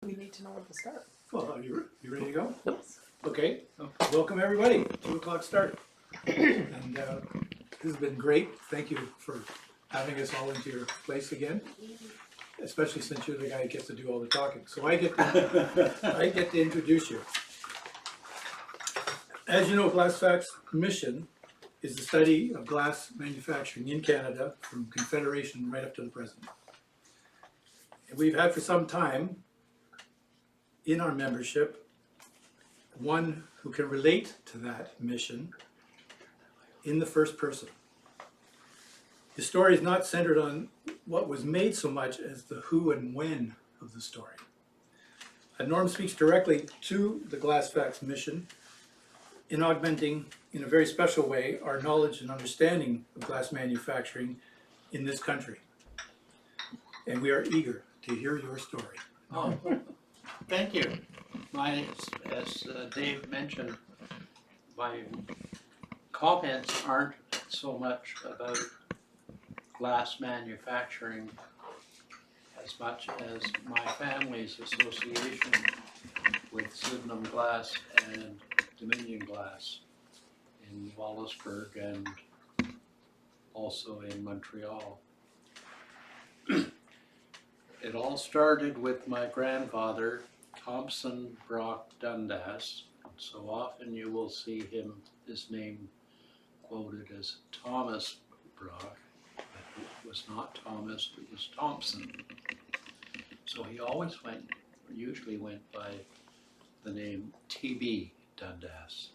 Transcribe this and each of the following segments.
We need to know where to start. Well, are you ready to go? Yes. Okay, welcome everybody, 2 o'clock start. And this has been great, thank you for having us all into your place again. Especially since you're the guy who gets to do all the talking. So I get to introduce you. As you know, Glasfax mission is the study of glass manufacturing in Canada from Confederation right up to the present. And we've had for some time in our membership one who can relate to that mission in the first person. His story is not centered on what was made so much as the who and when of the story. And Norm speaks directly to the Glasfax mission in augmenting, in a very special way, our knowledge and understanding of glass manufacturing in this country. And we are eager to hear your story. Oh, thank you. As Dave mentioned, my comments aren't so much about glass manufacturing as much as my family's association with Sydenham Glass and Dominion Glass in Wallaceburg and also in Montreal. It all started with my grandfather, Thompson Brock Dundas. So often you will see his name quoted as Thomas Brock, but it was not Thomas, it was Thompson. So he usually went by the name T.B. Dundas.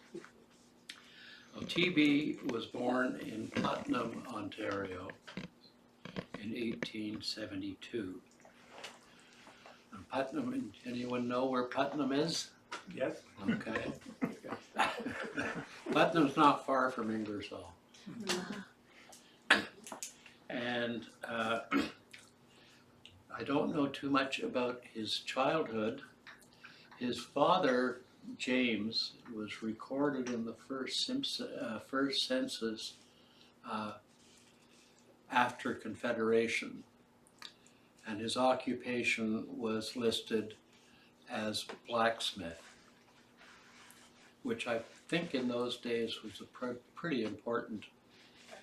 Well, T.B. was born in Putnam, Ontario in 1872. Putnam, anyone know where Putnam is? Yes? Okay. Putnam's not far from Ingersoll. And I don't know too much about his childhood. His father, James, was recorded in the first census after Confederation. And his occupation was listed as blacksmith, which I think in those days was a pretty important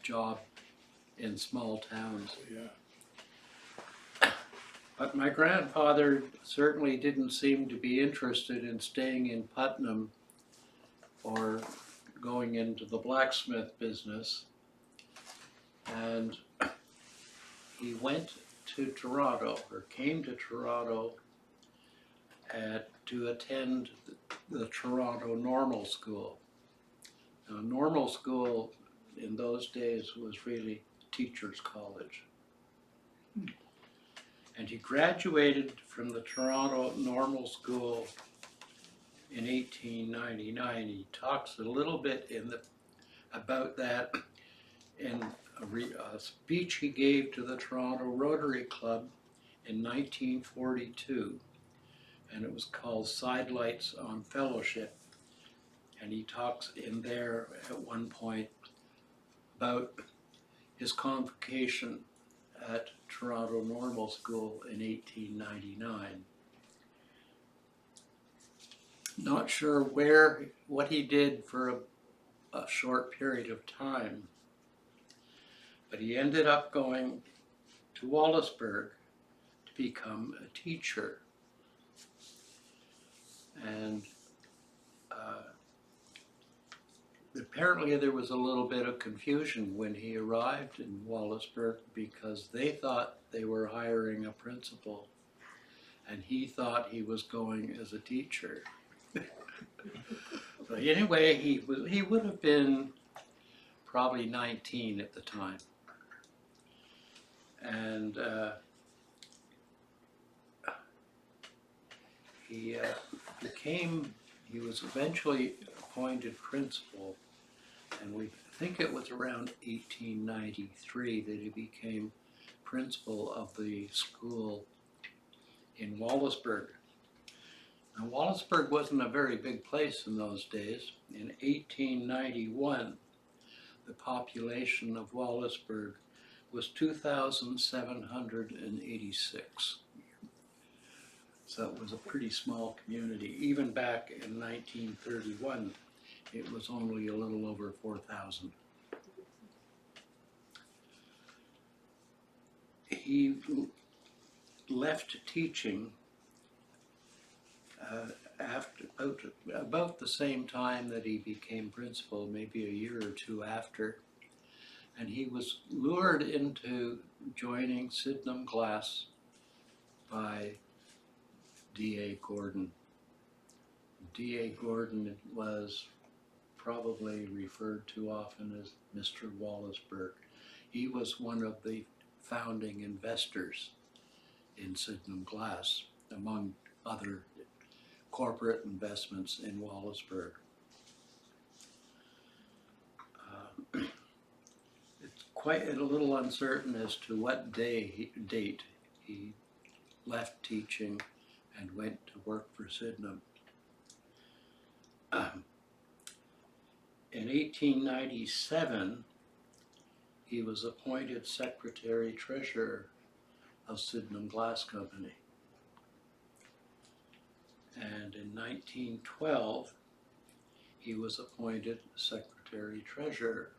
job in small towns. Yeah. But my grandfather certainly didn't seem to be interested in staying in Putnam or going into the blacksmith business. And he went to Toronto, or came to Toronto to attend the Toronto Normal School. Now, normal school in those days was really teachers' college. And he graduated from the Toronto Normal School in 1899. He talks a little bit about that in a speech he gave to the Toronto Rotary Club in 1942, and it was called Sidelights on Fellowship. And he talks in there at one point about his convocation at Toronto Normal School in 1899. Not sure what he did for a short period of time, but he ended up going to Wallaceburg to become a teacher. And apparently there was a little bit of confusion when he arrived in Wallaceburg because they thought they were hiring a principal and he thought he was going as a teacher. So anyway, he would have been probably 19 at the time. And he was eventually appointed principal, and we think it was around 1893 that he became principal of the school in Wallaceburg. Now, Wallaceburg wasn't a very big place in those days. In 1891, the population of Wallaceburg was 2,786. So it was a pretty small community. Even back in 1931, it was only a little over 4,000. He left teaching after about the same time that he became principal, maybe a year or two after, and he was lured into joining Sydenham Glass by D.A. Gordon. D.A. Gordon was probably referred to often as Mr. Wallaceburg. He was one of the founding investors in Sydenham Glass, among other corporate investments in Wallaceburg. It's quite a little uncertain as to what date he left teaching and went to work for Sydenham. In 1897, he was appointed Secretary-Treasurer of Sydenham Glass Company. And in 1912, he was appointed Secretary-Treasurer.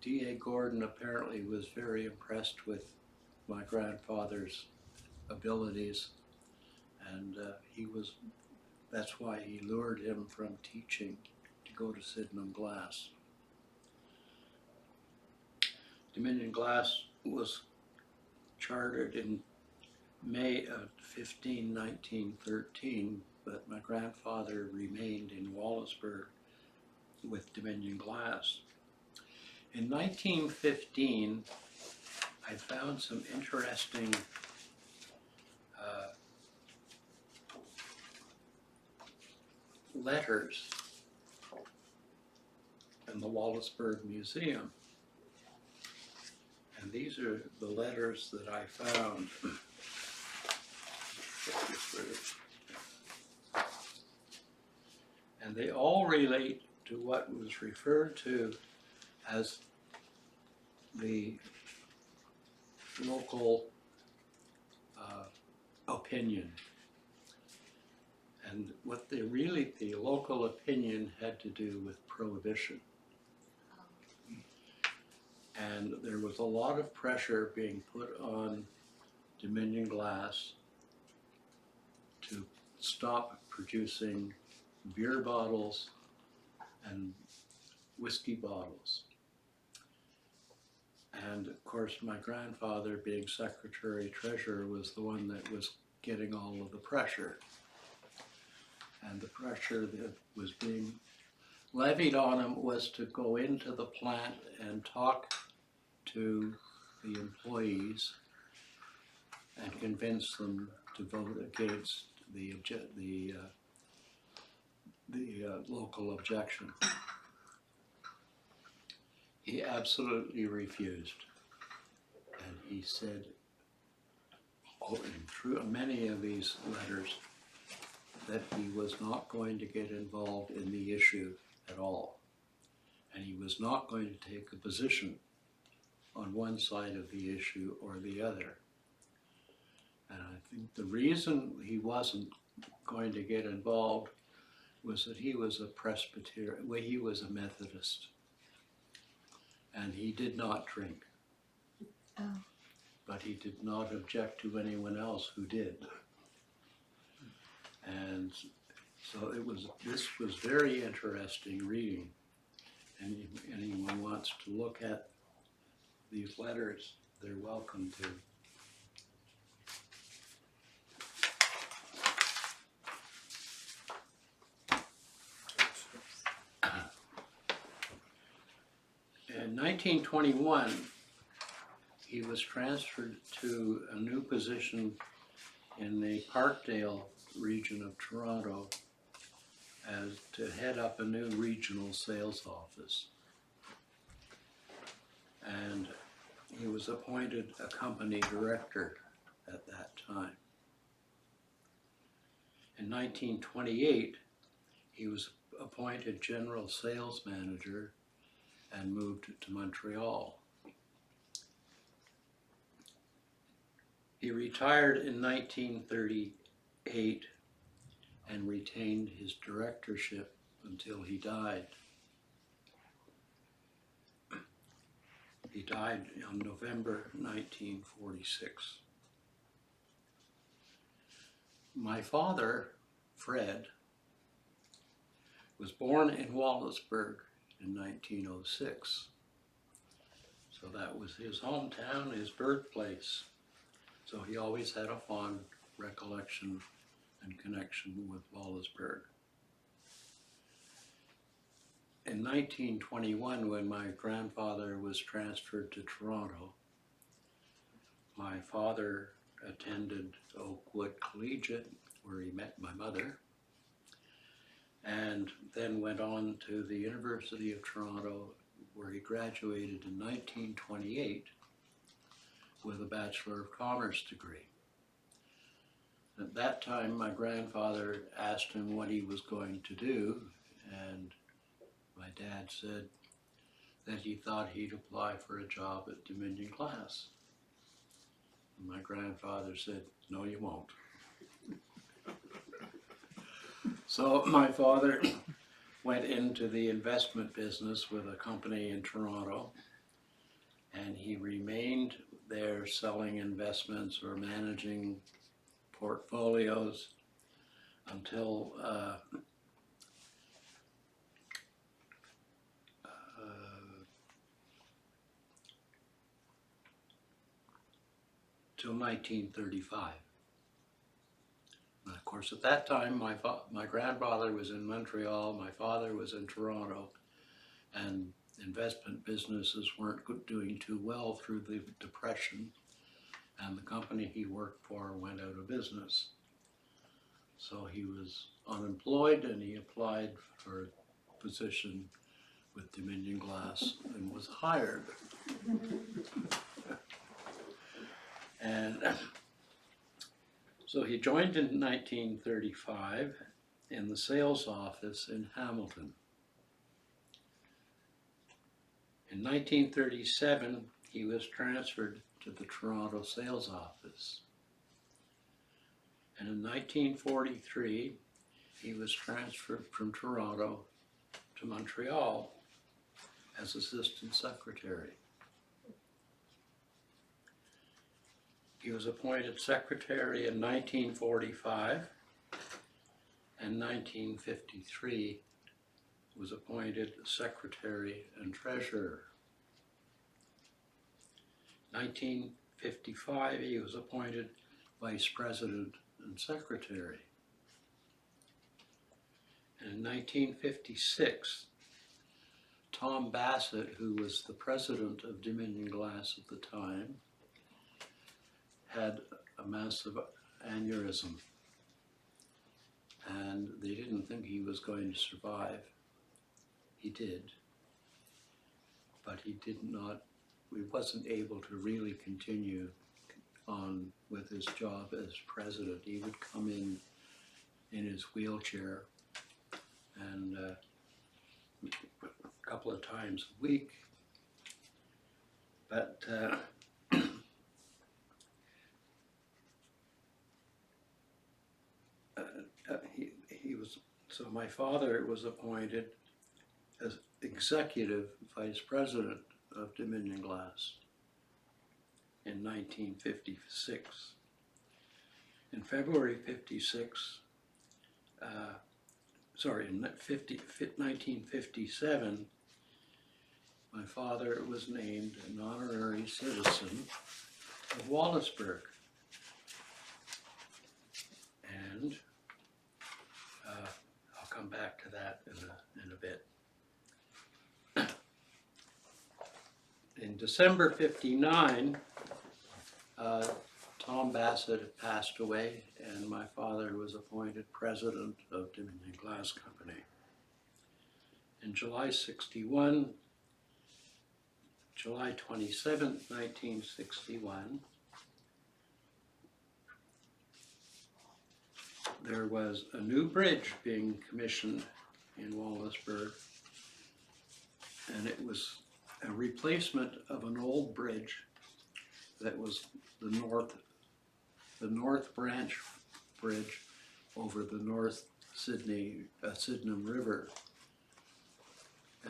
D.A. Gordon apparently was very impressed with my grandfather's abilities, and that's why he lured him from teaching to go to Sydenham Glass. Dominion Glass was chartered in May of 1913, but my grandfather remained in Wallaceburg with Dominion Glass. In 1915, I found some interesting letters in the Wallaceburg Museum. And these are the letters that I found. And they all relate to what was referred to as the local opinion. And what the local opinion had to do with prohibition. And there was a lot of pressure being put on Dominion Glass to stop producing beer bottles and whiskey bottles. And of course, my grandfather, being Secretary-Treasurer, was the one that was getting all of the pressure. And the pressure that was being levied on him was to go into the plant and talk to the employees and convince them to vote against the local objection. He absolutely refused, and he said, in many of these letters, that he was not going to get involved in the issue at all, and he was not going to take a position on one side of the issue or the other. And I think the reason he wasn't going to get involved was that he was a Presbyterian, well, he was a Methodist, and he did not drink. Oh. But he did not object to anyone else who did. And so this was very interesting reading. And if anyone wants to look at these letters, they're welcome to. In 1921, he was transferred to a new position in the Parkdale region of Toronto as to head up a new regional sales office. And he was appointed a company director at that time. In 1928, he was appointed general sales manager and moved to Montreal. He retired in 1938 and retained his directorship until he died. He died on November 1946. My father, Fred, was born in Wallaceburg in 1906. So that was his hometown, his birthplace. So he always had a fond recollection and connection with Wallaceburg. In 1921, when my grandfather was transferred to Toronto, my father attended Oakwood Collegiate, where he met my mother, and then went on to the University of Toronto, where he graduated in 1928 with a Bachelor of Commerce degree. At that time, my grandfather asked him what he was going to do, and my dad said that he thought he'd apply for a job at Dominion Glass. And my grandfather said, "No, you won't." So my father went into the investment business with a company in Toronto, and he remained there selling investments or managing portfolios until till 1935. And of course, at that time, my grandfather was in Montreal, my father was in Toronto, and investment businesses weren't doing too well through the Depression, and the company he worked for went out of business. So he was unemployed, and he applied for a position with Dominion Glass and was hired. And so he joined in 1935 in the sales office in Hamilton. In 1937, he was transferred to the Toronto sales office. And in 1943, he was transferred from Toronto to Montreal as assistant secretary. He was appointed secretary in 1945, and 1953 was appointed secretary and treasurer. 1955, he was appointed vice president and secretary. And in 1956, Tom Bassett, who was the president of Dominion Glass at the time, had a massive aneurysm, and they didn't think he was going to survive. He did, but he wasn't able to really continue on with his job as president. He would come in his wheelchair, and a couple of times a week, but so my father was appointed as executive vice president of Dominion Glass in 1956. In February 1957, my father was named an honorary citizen of Wallaceburg. And I'll come back to that in a bit. In December '59, Tom Bassett had passed away, and my father was appointed president of Dominion Glass Company. In July 27th, 1961, there was a new bridge being commissioned in Wallaceburg, and it was a replacement of an old bridge that was the north the North Branch Bridge over the North Sydenham River.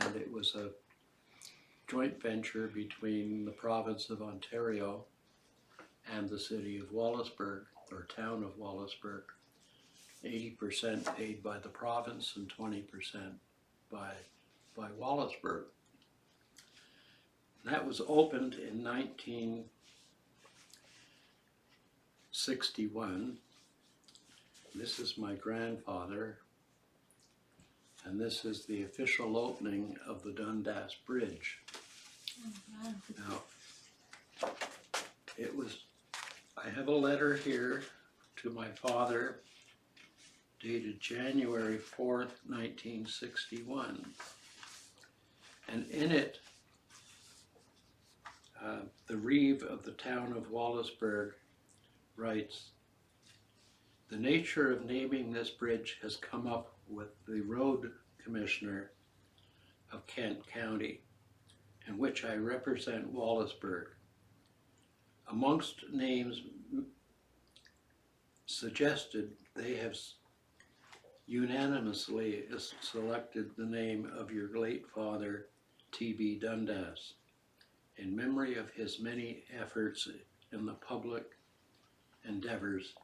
And it was a joint venture between the province of Ontario and the city of Wallaceburg, or town of Wallaceburg. 80% paid by the province and 20% by Wallaceburg. That was opened in 1961. This is my grandfather, and this is the official opening of the Dundas Bridge. Now, I have a letter here to my father dated January 4th, 1961. And in it, the Reeve of the town of Wallaceburg writes, "The nature of naming this bridge has come up with the road commissioner of Kent County, in which I represent Wallaceburg. Amongst names suggested, they have unanimously selected the name of your late father, T.B. Dundas, in memory of his many efforts in the public endeavors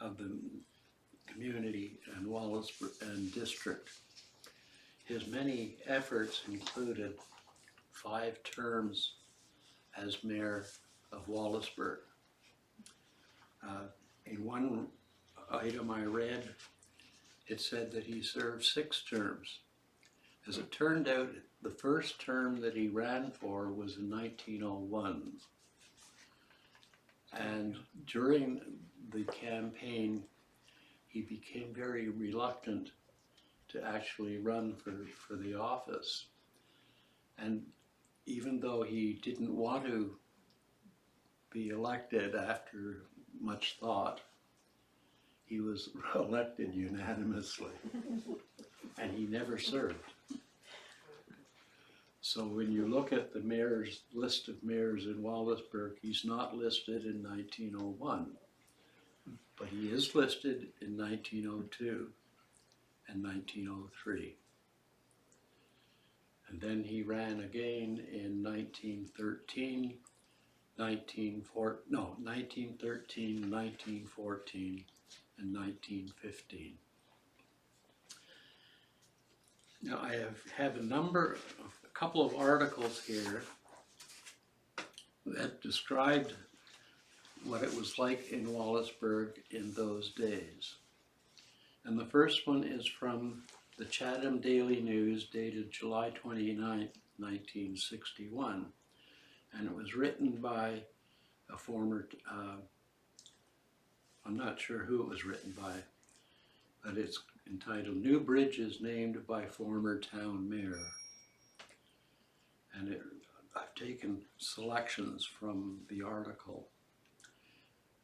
of the community and Wallaceburg and district. His many efforts included 5 terms as mayor of Wallaceburg." In one item I read, it said that he served 6 terms. As it turned out, the first term that he ran for was in 1901. And during the campaign, he became very reluctant to actually run for the office. And even though he didn't want to be elected after much thought, he was elected unanimously, and he never served. So when you look at the mayor's list of mayors in Wallaceburg, he's not listed in 1901, but he is listed in 1902 and 1903. And then he ran again in 1913, 1914, and 1915. Now I have a couple of articles here that described what it was like in Wallaceburg in those days. And the first one is from the Chatham Daily News, dated July 29, 1961. And it was written by a former, I'm not sure who it was written by, but it's entitled "New Bridges Named by Former Town Mayor." And I've taken selections from the article.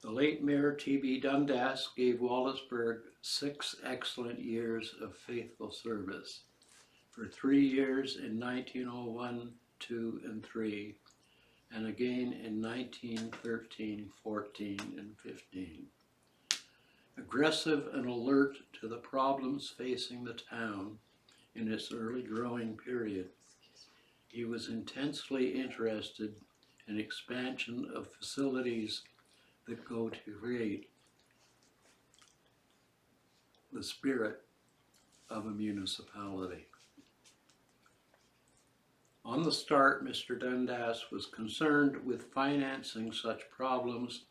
"The late Mayor T.B. Dundas gave Wallaceburg 6 excellent years of faithful service. For 3 years in 1901, 2, and 3, and again in 1913, 14, and 15. Aggressive and alert to the problems facing the town in its early growing period, he was intensely interested in expansion of facilities that go to create the spirit of a municipality. On the start, Mr. Dundas was concerned with financing such problems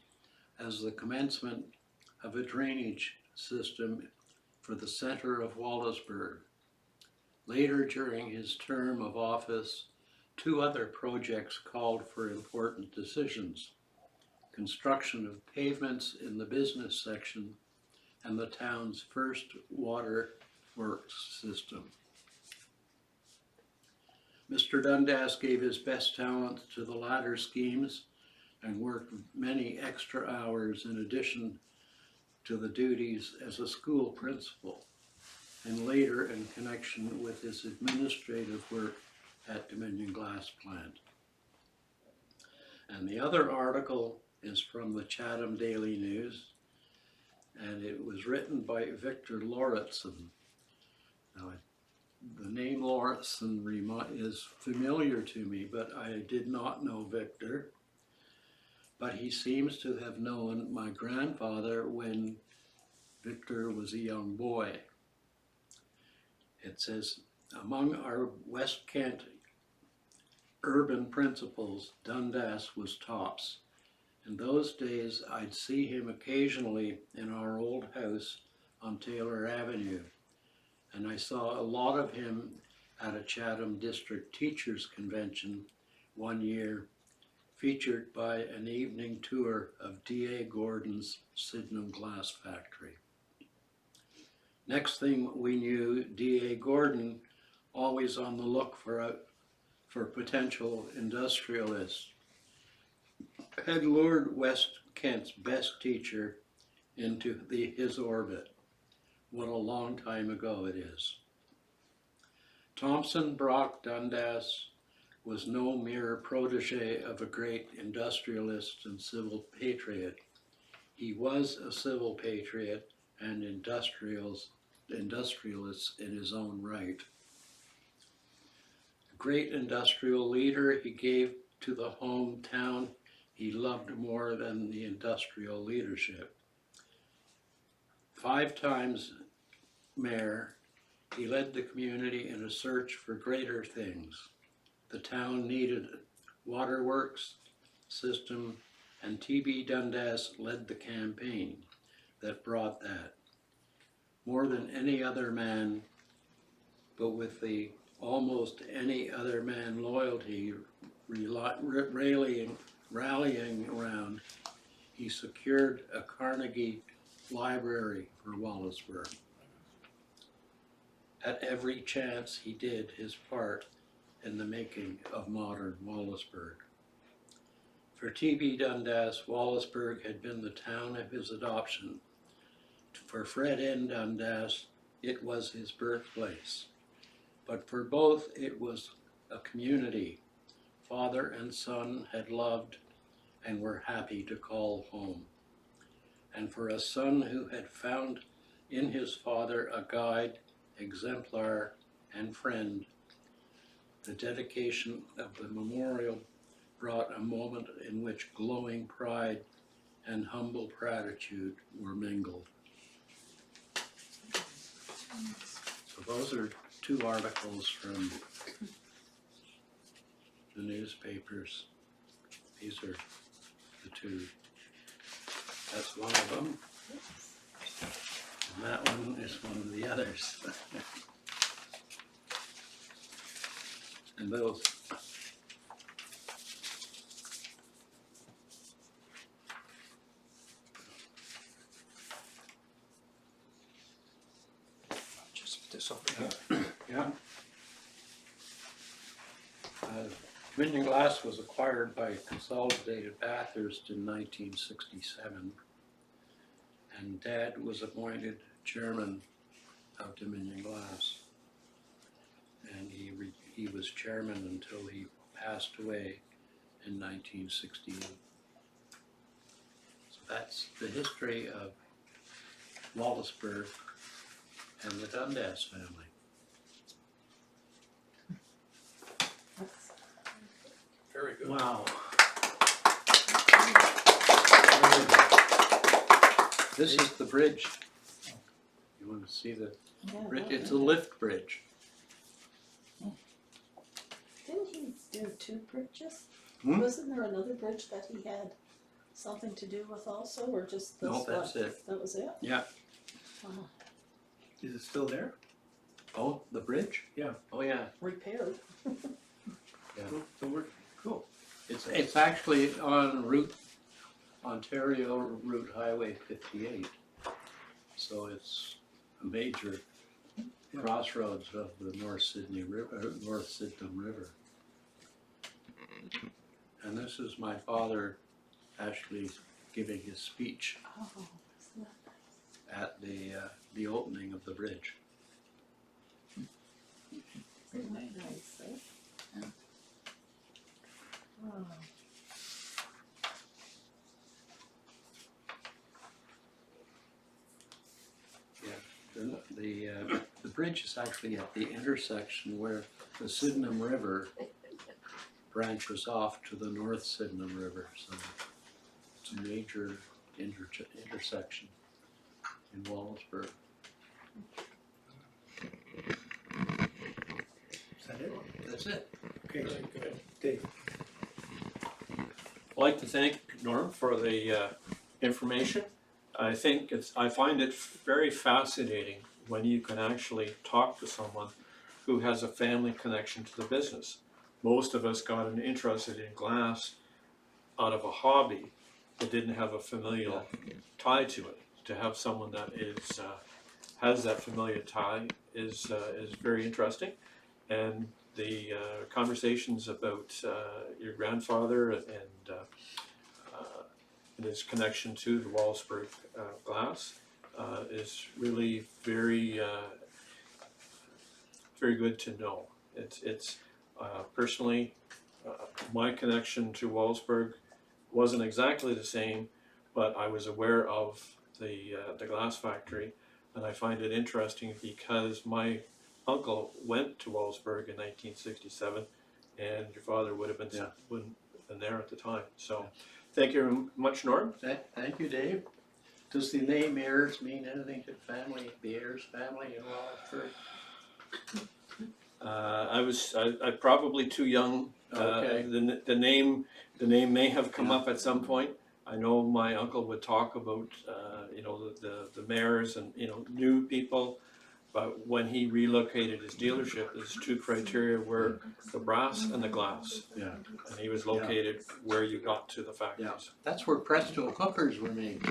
as the commencement of a drainage system for the center of Wallaceburg. Later during his term of office, 2 other projects called for important decisions: construction of pavements in the business section and the town's first water works system. Mr. Dundas gave his best talent to the latter schemes and worked many extra hours in addition to the duties as a school principal, and later in connection with his administrative work at Dominion Glass Plant. And the other article is from the Chatham Daily News, and it was written by Victor Lauritsen. Now, the name Lauritsen is familiar to me, but I did not know Victor. But he seems to have known my grandfather when Victor was a young boy. It says, among our West Kent urban principals, Dundas was tops. In those days, I'd see him occasionally in our old house on Taylor Avenue, and I saw a lot of him at a Chatham District Teachers Convention one year, featured by an evening tour of D.A. Gordon's Sydenham Glass Factory. Next thing we knew, D.A. Gordon, always on the look for potential industrialists, had lured West Kent's best teacher into his orbit. What a long time ago it is. Thompson Brock Dundas was no mere protege of a great industrialist and civil patriot. He was a civil patriot and industrialist in his own right. A great industrial leader, he gave to the hometown he loved more than the industrial leadership. 5 times mayor, he led the community in a search for greater things. The town needed waterworks system, and T.B. Dundas led the campaign that brought that. More than any other man, but with the almost any other man loyalty rallying around, he secured a Carnegie Library for Wallaceburg. At every chance, he did his part in the making of modern Wallaceburg. For T.B. Dundas, Wallaceburg had been the town of his adoption. For Fred N. Dundas, it was his birthplace. But for both, it was a community father and son had loved and were happy to call home. And for a son who had found in his father a guide, exemplar, and friend, the dedication of the memorial brought a moment in which glowing pride and humble gratitude were mingled. So those are 2 articles from the newspapers. These are the 2. That's one of them. And that one is one of the others. And those. Just put this over here. Yeah. Dominion Glass was acquired by Consolidated Bathurst in 1967, and Dad was appointed chairman of Dominion Glass, and he was chairman until he passed away in 1968. So that's the history of Wallaceburg and the Dundas family. Very good. Wow. This is the bridge. You want to see the bridge? It's a lift bridge. Didn't he do 2 bridges? Hmm? Wasn't there another bridge that he had something to do with also, or just this No, one? that's it. That was it? Yeah. Wow. Is it still there? Oh, the bridge? Yeah. Oh, yeah. Repaired. So we're, cool. It's actually on Ontario Route Highway 58. So it's a major crossroads of the North Sydenham River. And this is my father actually giving his speech Oh, isn't that at the opening of the bridge. nice? Isn't that nice, eh? Oh. the bridge is actually at the intersection where the Sydenham River branches off to the North Sydenham River, so it's a major intersection in Wallaceburg. Is that it? That's it. Okay, good. Dave? I'd like to thank Norm for the information. I find it very fascinating when you can actually talk to someone who has a family connection to the business. Most of us got interested in glass out of a hobby that didn't have a familial tie to it. To have someone that is has that familiar tie is very interesting, and the conversations about your grandfather and his connection to the Wallaceburg glass is really very very good to know. It's personally my connection to Wallaceburg wasn't exactly the same, but I was aware of the glass factory, and I find it interesting because my uncle went to Wallaceburg in 1967, and your father would have been there at the time. So, thank you very much, Norm. Thank you, Dave. Does the name Ayers mean anything to family, the Ayers family in Wallaceburg? I'm probably too young. Okay. The name may have come up at some point. I know my uncle would talk about the mayors and new people, but when he relocated his dealership, his two criteria were the brass and the glass, Yeah. and he was located where you got to the factories. That's where Presto cookers were made,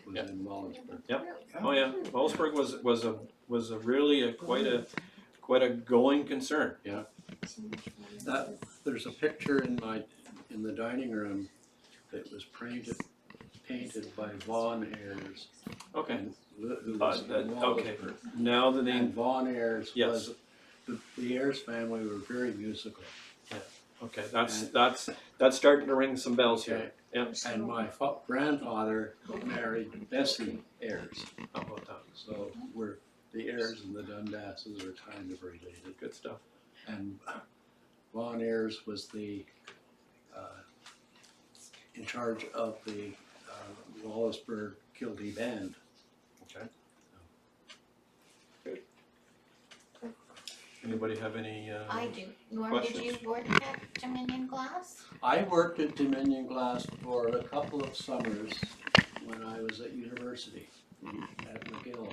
was in Wallaceburg. Oh yeah, Wallaceburg was a really quite a going concern. There's a picture in the dining room that was painted by Von Ayers. Okay. Who was in Okay. Wallaceburg. Now the And name. Von Ayers Yes. was, the Ayers family were very musical. Okay, that's starting to ring some bells here. Yeah. And my grandfather married Bessie Ayers. How about that? So the Ayers and the Dundases are kind of related. Good stuff. And Von Ayers was in charge of the Wallaceburg Kilty Band. Okay. Good. Anybody have any? I do. Norm, questions? did you work at Dominion Glass? I worked at Dominion Glass for a couple of summers when I was at university at McGill.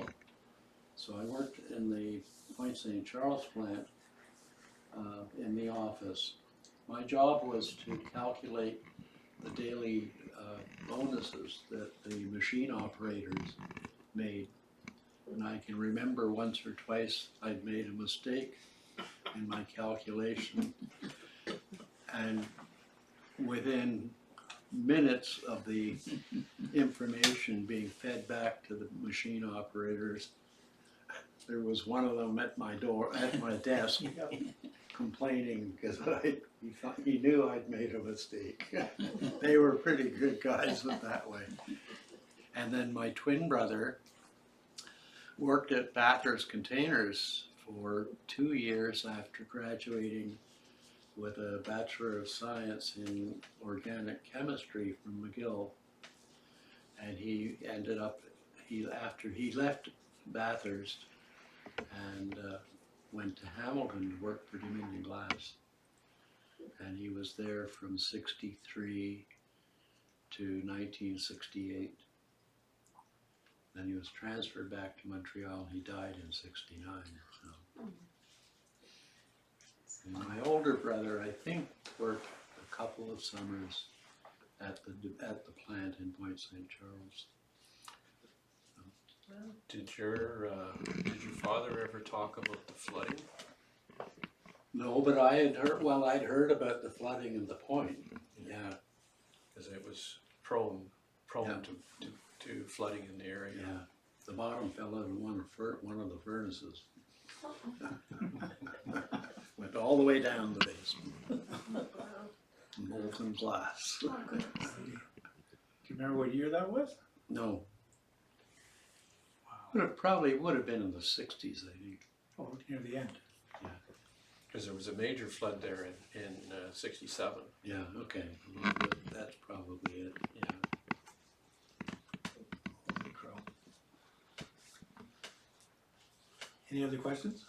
So I worked in the Point St. Charles plant in the office. My job was to calculate the daily bonuses that the machine operators made. And I can remember once or twice I'd made a mistake in my calculation. And within minutes of the information being fed back to the machine operators, there was one of them at my desk, complaining because he knew I'd made a mistake. They were pretty good guys that way. And then my twin brother worked at Bathurst Containers for 2 years after graduating with a Bachelor of Science in Organic Chemistry from McGill. And he ended up, after he left Bathurst and went to Hamilton to work for Dominion Glass. And he was there from 63 to 1968. Then he was transferred back to Montreal. He died in 69. So. And my older brother, I think, worked a couple of summers at the plant in Point St. Charles. Did your father ever talk about the flooding? No, but I had heard. Well, I'd heard about the flooding in the Point. Yeah, Because it was prone Yeah. to flooding in the area. yeah. The bottom fell out of one of the furnaces. Went all the way down the basement. Molten glass. Do you remember what year that was? No. Wow. Probably would have been in the 60s, I think. Oh, near the end. Because there was a major flood there in 67. Yeah, okay. That's probably it. Yeah. Holy crow. Any other questions?